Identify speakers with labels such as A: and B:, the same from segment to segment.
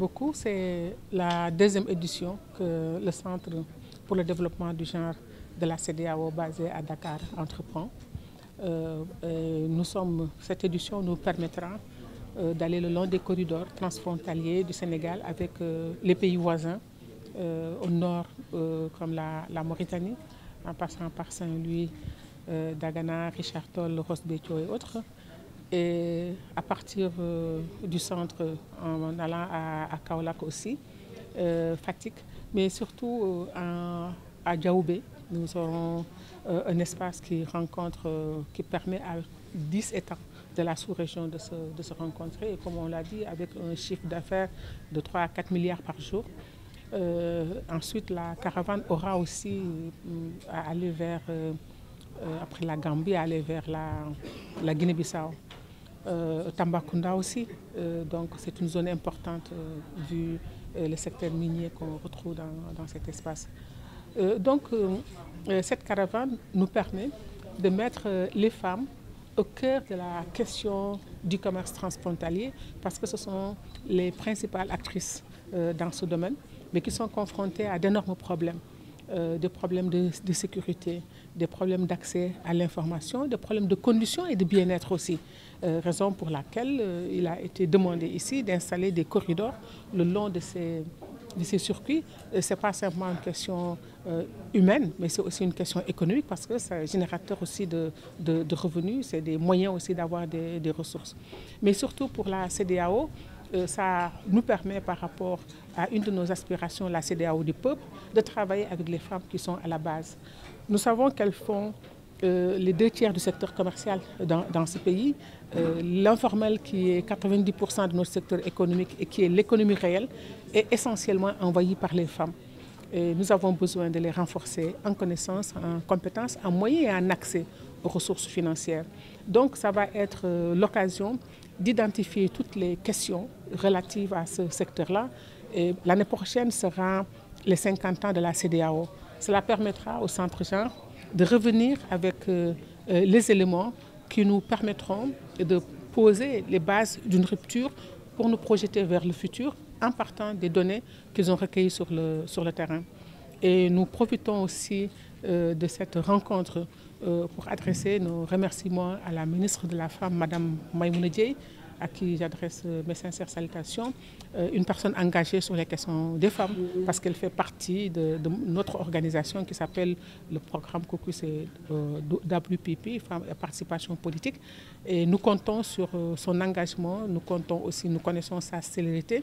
A: beaucoup. C'est la deuxième édition que le Centre pour le développement du genre de la CEDEAO basé à Dakar entreprend. Cette édition nous permettra d'aller le long des corridors transfrontaliers du Sénégal avec les pays voisins, au nord comme la Mauritanie, en passant par Saint-Louis, Dagana, Richard Toll, Ross Béthio et autres. Et à partir du centre, en allant à Kaolack aussi, Fatick, mais surtout à Diaoubé, nous aurons un espace qui permet à 10 États de la sous-région de se rencontrer. Et comme on l'a dit, avec un chiffre d'affaires de 3 à 4 milliards par jour. Ensuite, la caravane aura aussi à aller vers, après la Gambie, à aller vers la Guinée-Bissau. Tambacounda aussi, donc c'est une zone importante vu le secteur minier qu'on retrouve dans cet espace. Cette caravane nous permet de mettre les femmes au cœur de la question du commerce transfrontalier parce que ce sont les principales actrices dans ce domaine, mais qui sont confrontées à d'énormes problèmes. Des problèmes de sécurité, des problèmes d'accès à l'information, des problèmes de conditions et de bien-être aussi. Raison pour laquelle il a été demandé ici d'installer des corridors le long de ces circuits. Ce n'est pas simplement une question humaine, mais c'est aussi une question économique parce que c'est un générateur aussi de revenus, c'est des moyens aussi d'avoir des ressources. Mais surtout pour la CEDEAO, ça nous permet par rapport à une de nos aspirations, la CEDEAO du peuple, de travailler avec les femmes qui sont à la base. Nous savons qu'elles font les 2 tiers du secteur commercial dans ce pays. L'informel, qui est 90% de notre secteur économique et qui est l'économie réelle, est essentiellement envahi par les femmes. Et nous avons besoin de les renforcer en connaissances, en compétences, en moyens et en accès aux ressources financières. Donc ça va être l'occasion d'identifier toutes les questions relatives à ce secteur-là. L'année prochaine sera les 50 ans de la CEDEAO. Cela permettra au Centre Genre de revenir avec les éléments qui nous permettront de poser les bases d'une rupture pour nous projeter vers le futur en partant des données qu'ils ont recueillies sur le terrain. Et nous profitons aussi de cette rencontre pour adresser nos remerciements à la ministre de la Femme, Mme Maïmouna Dièye, à qui j'adresse mes sincères salutations, une personne engagée sur les questions des femmes, parce qu'elle fait partie de notre organisation qui s'appelle le programme Caucus et WPP, Femmes et Participation Politique. Et nous comptons sur son engagement, nous connaissons sa célérité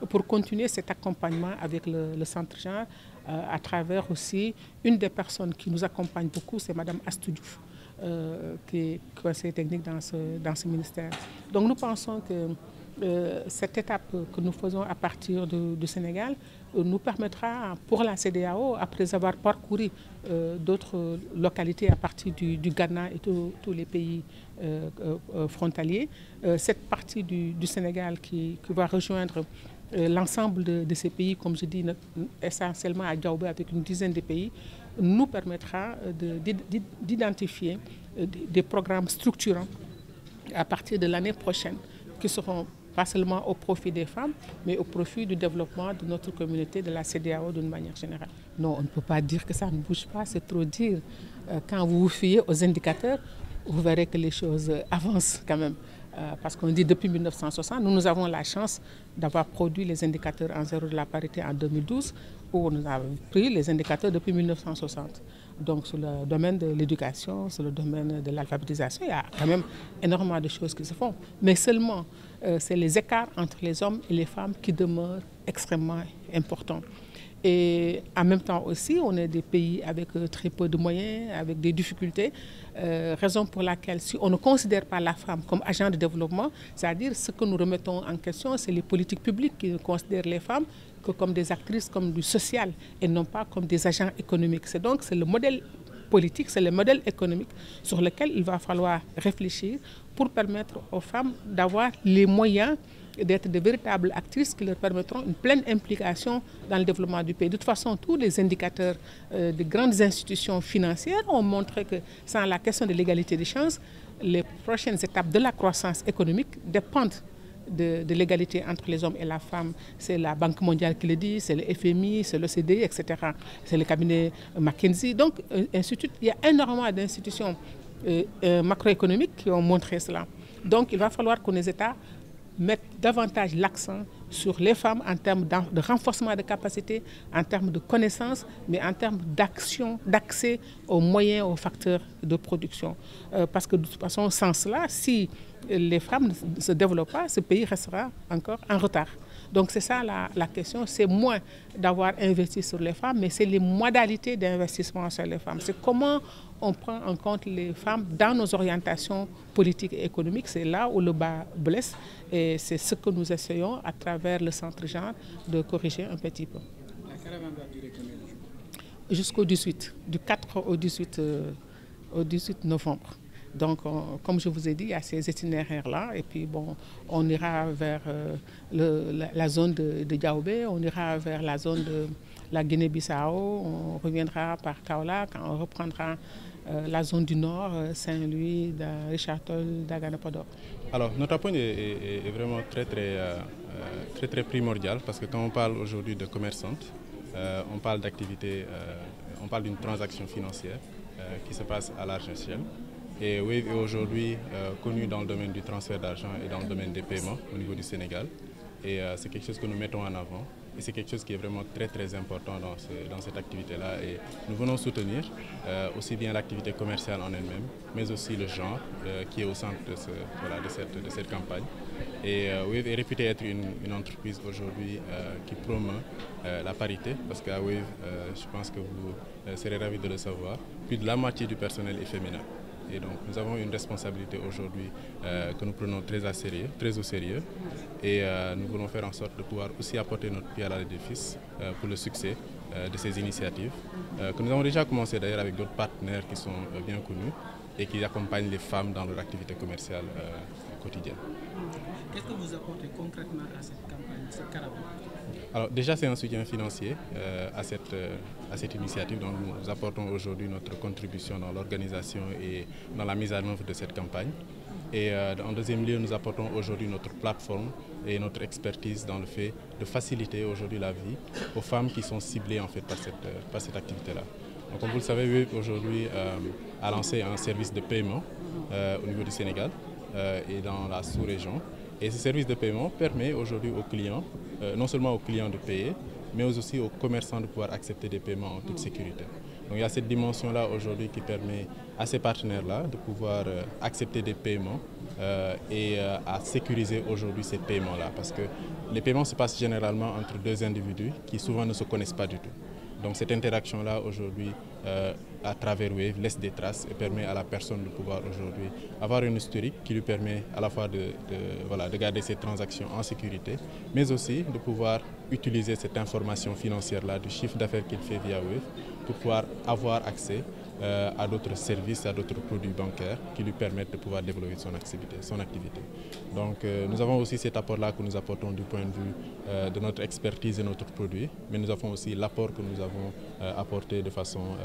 A: pour continuer cet accompagnement avec le Centre Genre à travers aussi une des personnes qui nous accompagne beaucoup, c'est Mme Astou Diouf, qui est conseiller technique dans ce ministère. Donc nous pensons que cette étape que nous faisons à partir du Sénégal nous permettra pour la CEDEAO, après avoir parcouru d'autres localités à partir du Ghana et tous les pays frontaliers, cette partie du Sénégal qui va rejoindre l'ensemble de ces pays, comme je dis, essentiellement à Diaoubé avec une dizaine de pays, nous permettra d'identifier des programmes structurants à partir de l'année prochaine qui seront pas seulement au profit des femmes, mais au profit du développement de notre communauté, de la CEDEAO d'une manière générale. Non, on ne peut pas dire que ça ne bouge pas, c'est trop dire. Quand vous vous fiez aux indicateurs, vous verrez que les choses avancent quand même. Parce qu'on dit depuis 1960, nous avons la chance d'avoir produit les indicateurs en zéro de la parité en 2012, où nous avons pris les indicateurs depuis 1960. Donc sur le domaine de l'éducation, sur le domaine de l'alphabétisation, il y a quand même énormément de choses qui se font. Mais seulement, c'est les écarts entre les hommes et les femmes qui demeurent extrêmement importants. Et en même temps aussi, on est des pays avec très peu de moyens, avec des difficultés, raison pour laquelle si on ne considère pas la femme comme agent de développement, c'est-à-dire ce que nous remettons en question, c'est les politiques publiques qui considèrent les femmes que comme des actrices, comme du social, et non pas comme des agents économiques. C'est le modèle politique, c'est le modèle économique sur lequel il va falloir réfléchir pour permettre aux femmes d'avoir les moyens d'être de véritables actrices qui leur permettront une pleine implication dans le développement du pays. De toute façon, tous les indicateurs des grandes institutions financières ont montré que sans la question de l'égalité des chances, les prochaines étapes de la croissance économique dépendent de l'égalité entre les hommes et la femme, c'est la Banque mondiale qui le dit, c'est le FMI, c'est l'OCDE, etc. C'est le cabinet McKinsey. Donc, il y a énormément d'institutions macroéconomiques qui ont montré cela. Donc, il va falloir que nos États mettent davantage l'accent sur les femmes en termes de renforcement de capacités, en termes de connaissances, mais en termes d'action, d'accès aux moyens, aux facteurs de production. Parce que de toute façon, sans cela, si les femmes ne se développent pas, ce pays restera encore en retard. Donc c'est ça la question, c'est moins d'avoir investi sur les femmes, mais c'est les modalités d'investissement sur les femmes. C'est comment on prend en compte les femmes dans nos orientations politiques et économiques. C'est là où le bas blesse et c'est ce que nous essayons à travers le centre genre de corriger un petit peu.
B: La caravane va durer combien de jours?
A: Jusqu'au 18, du 4 au 18 novembre. Donc, comme je vous ai dit, il y a ces itinéraires-là. Et puis, bon, on ira vers la zone de Diaoubé, on ira vers la zone de la Guinée-Bissau, on reviendra par Kaolack, on reprendra la zone du Nord, Saint-Louis, Richard Toll, Dagana Podor.
C: Alors, notre approche est vraiment très primordiale parce que quand on parle aujourd'hui de commerçante, on parle d'activité, on parle d'une transaction financière qui se passe à large échelle. Et Wave est aujourd'hui connu dans le domaine du transfert d'argent et dans le domaine des paiements au niveau du Sénégal. Et c'est quelque chose que nous mettons en avant. Et c'est quelque chose qui est vraiment très important dans cette activité-là. Et nous venons soutenir aussi bien l'activité commerciale en elle-même, mais aussi le genre qui est au centre de cette campagne. Et Wave est réputé être une entreprise aujourd'hui qui promeut la parité, parce qu'à Wave, je pense que vous serez ravis de le savoir, plus de la moitié du personnel est féminin. Et donc nous avons une responsabilité aujourd'hui que nous prenons très au sérieux et nous voulons faire en sorte de pouvoir aussi apporter notre pierre à l'édifice pour le succès de ces initiatives que nous avons déjà commencé d'ailleurs avec d'autres partenaires qui sont bien connus et qui accompagnent les femmes dans leur activité commerciale quotidienne.
B: Qu'est-ce que vous apportez concrètement à cette campagne, cette caravane?
C: Alors déjà c'est un soutien financier à cette initiative, donc nous apportons aujourd'hui notre contribution dans l'organisation et dans la mise en œuvre de cette campagne. Et en deuxième lieu, nous apportons aujourd'hui notre plateforme et notre expertise dans le fait de faciliter aujourd'hui la vie aux femmes qui sont ciblées en fait par cette activité-là. Donc comme vous le savez, Wave aujourd'hui a lancé un service de paiement au niveau du Sénégal et dans la sous-région. Et ce service de paiement permet aujourd'hui aux clients, non seulement aux clients de payer, mais aussi aux commerçants de pouvoir accepter des paiements en toute sécurité. Donc il y a cette dimension-là aujourd'hui qui permet à ces partenaires-là de pouvoir accepter des paiements et à sécuriser aujourd'hui ces paiements-là. Parce que les paiements se passent généralement entre deux individus qui souvent ne se connaissent pas du tout. Donc cette interaction-là aujourd'hui à travers Wave laisse des traces et permet à la personne de pouvoir aujourd'hui avoir une historique qui lui permet à la fois de garder ses transactions en sécurité, mais aussi de pouvoir utiliser cette information financière-là du chiffre d'affaires qu'il fait via Wave pour pouvoir avoir accès à d'autres services, à d'autres produits bancaires qui lui permettent de pouvoir développer son activité. Donc nous avons aussi cet apport-là que nous apportons du point de vue de notre expertise et notre produit, mais nous avons aussi l'apport que nous avons apporté de façon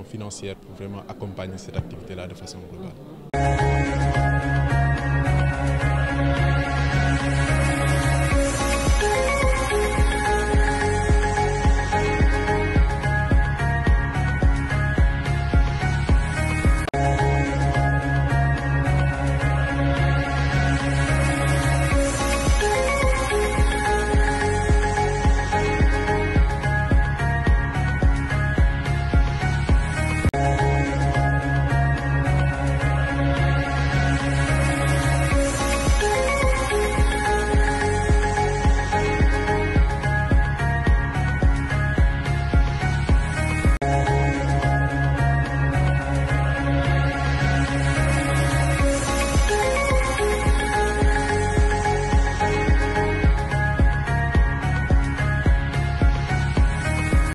C: financière pour vraiment accompagner cette activité-là de façon globale.